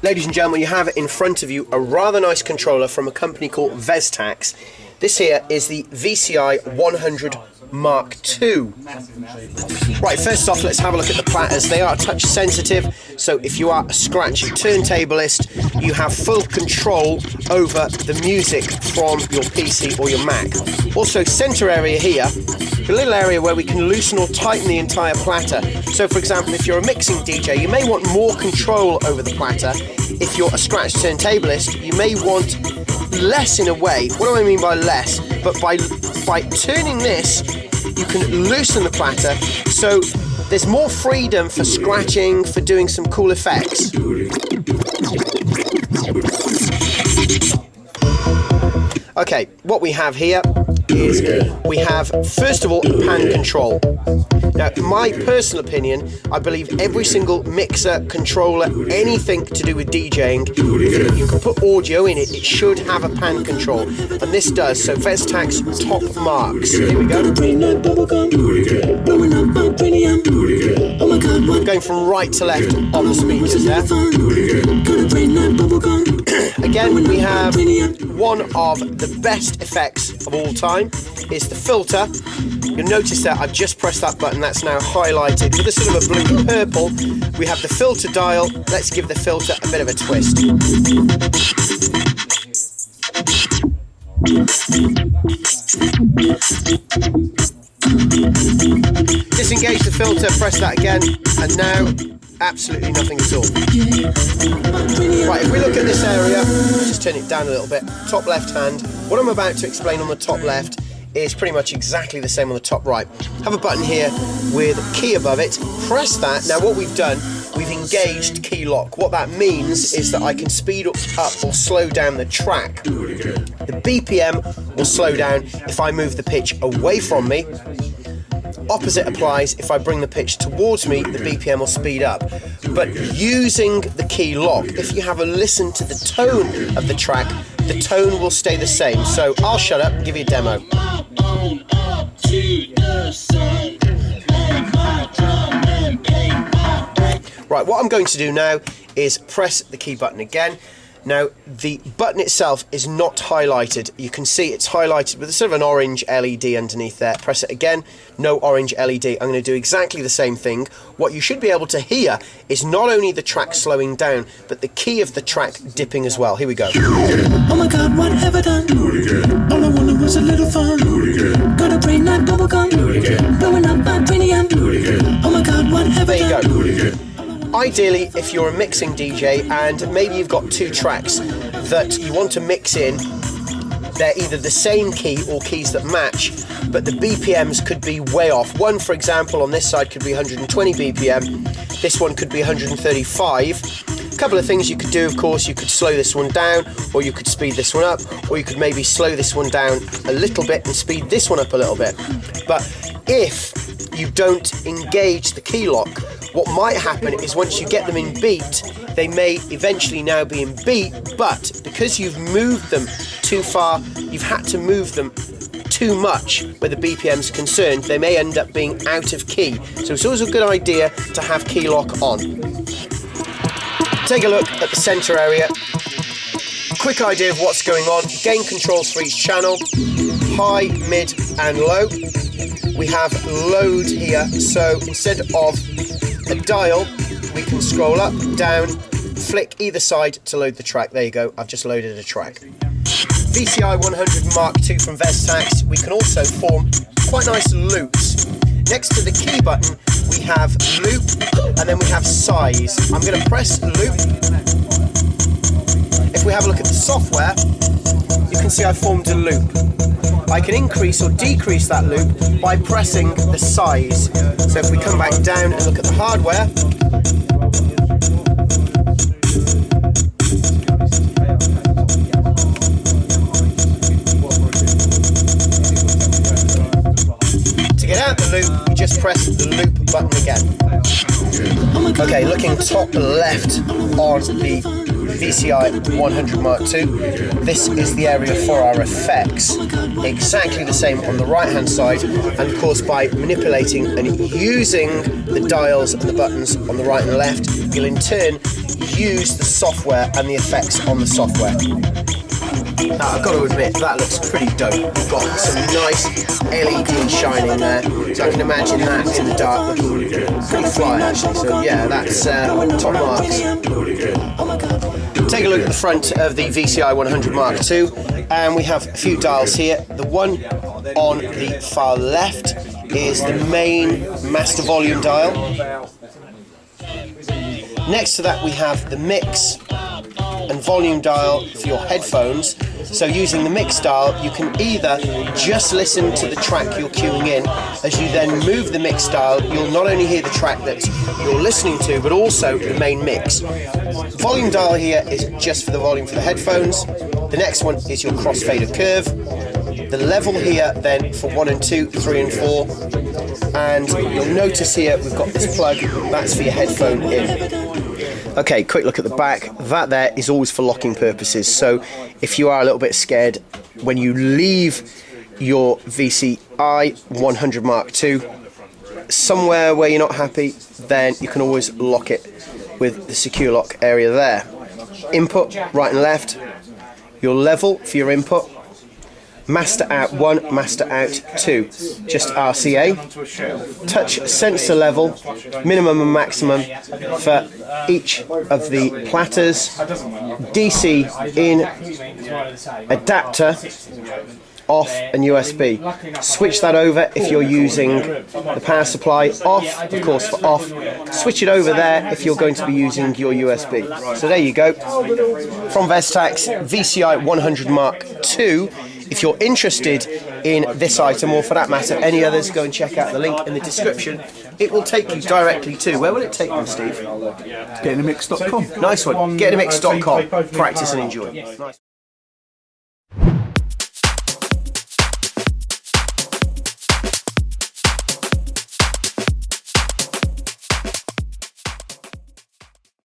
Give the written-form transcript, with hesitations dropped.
Ladies and gentlemen, you have in front of you a rather nice controller from a company called Vestrax. This here is the VCI-100 Mk2. Right, first off, let's have a look at the platters. They are touch sensitive, so if you are a scratchy turntablist, you have full control over the music from your PC or your Mac. Also, center area here, a little area where we can loosen or tighten the entire platter. So for example, if you're a mixing DJ, you may want more control over the platter. If you're a scratch turntablist, you may want less in a way. What do I mean by less? But by turning this, you can loosen the platter, so there's more freedom for scratching, for doing some cool effects. Okay, what we have here is we have, first of all, pan control. Now, in my personal opinion, I believe every single mixer, controller, anything to do with DJing, if you can put audio in it, it should have a pan control. And this does, so Vestrax top marks. Here we go. Going from right to left on the speakers there. Again, we have one of the best effects of all time, is the filter. You'll notice that I've just pressed that button, that's now highlighted with a sort of a blue purple. We have the filter dial. Let's give the filter a bit of a twist. Disengage the filter, press that again, and now absolutely nothing at all. Right, if we look at this area, just turn it down a little bit, top left hand, what I'm about to explain on the top left is pretty much exactly the same on the top right. Have a button here with key above it, press that. Now what we've done, we've engaged key lock. What that means is that I can speed up or slow down the track. The BPM will slow down if I move the pitch away from me. Opposite applies, if I bring the pitch towards me, the BPM will speed up. But using the key lock, if you have a listen to the tone of the track, the tone will stay the same. So I'll shut up and give you a demo. Right, what I'm going to do now is press the key button again. Now, the button itself is not highlighted. You can see it's highlighted with a sort of an orange LED underneath there. Press it again, no orange LED. I'm going to do exactly the same thing. What you should be able to hear is not only the track slowing down, but the key of the track dipping as well. Here we go. Oh my God, what have I done? All I wanted was a little fun. Got a brain like bubblegum. Blowing up my cranium. Oh my God, what have I done? There you go. Ideally, if you're a mixing DJ and maybe you've got two tracks that you want to mix in, they're either the same key or keys that match, but the BPMs could be way off. One, for example, on this side could be 120 BPM, this one could be 135. A couple of things you could do, of course, you could slow this one down, or you could speed this one up, or you could maybe slow this one down a little bit and speed this one up a little bit. But if you don't engage the key lock, what might happen is once you get them in beat, they may eventually now be in beat, but because you've moved them too far, you've had to move them too much where the BPM's concerned, they may end up being out of key. So it's always a good idea to have key lock on. Take a look at the center area. Quick idea of what's going on. Gain controls for each channel, high, mid and low. We have load here, so instead of a dial, we can scroll up, down, flick either side to load the track. There you go, I've just loaded a track. VCI-100 Mk2 from Vestrax. We can also form quite nice loops. Next to the key button, we have loop, and then we have size. I'm going to press loop. If we have a look at the software, you can see I've formed a loop. I can increase or decrease that loop by pressing the size. So if we come back down and look at the hardware, to get out the loop, you just press the loop button again. Okay, looking top left on the VCI-100 Mk2. This is the area for our effects. Exactly the same on the right hand side, and of course by manipulating and using the dials and the buttons on the right and left, you'll in turn use the software and the effects on the software. Now, I've got to admit, that looks pretty dope. We've got some nice LED shining there, so I can imagine that in the dark looking pretty fly actually. So yeah, that's top marks. Take a look at the front of the VCI-100 Mk2, and we have a few dials here. The one on the far left is the main master volume dial. Next to that we have the mix and volume dial for your headphones. So using the mix dial, you can either just listen to the track you're queuing in. As you then move the mix dial, you'll not only hear the track that you're listening to, but also the main mix. Volume dial here is just for the volume for the headphones. The next one is your crossfader curve. The level here then for 1 and 2, 3 and 4. And you'll notice here we've got this plug, that's for your headphone in. Okay, quick look at the back. That there is always for locking purposes. So if you are a little bit scared, when you leave your VCI-100 Mk2 somewhere where you're not happy, then you can always lock it with the secure lock area there. Input, right and left. Your level for your input. Master out 1, master out 2, just RCA. Touch sensor level, minimum and maximum for each of the platters. DC in, adapter, off and USB. Switch that over if you're using the power supply, off, of course for off. Switch it over there if you're going to be using your USB. So there you go. From Vestrax VCI-100 Mk2. If you're interested in this item, or for that matter any others, go and check out the link in the description. It will take you directly to, where will it take you, Steve? GetintheMix.com. Nice one, GetintheMix.com. Practice and enjoy. Nice.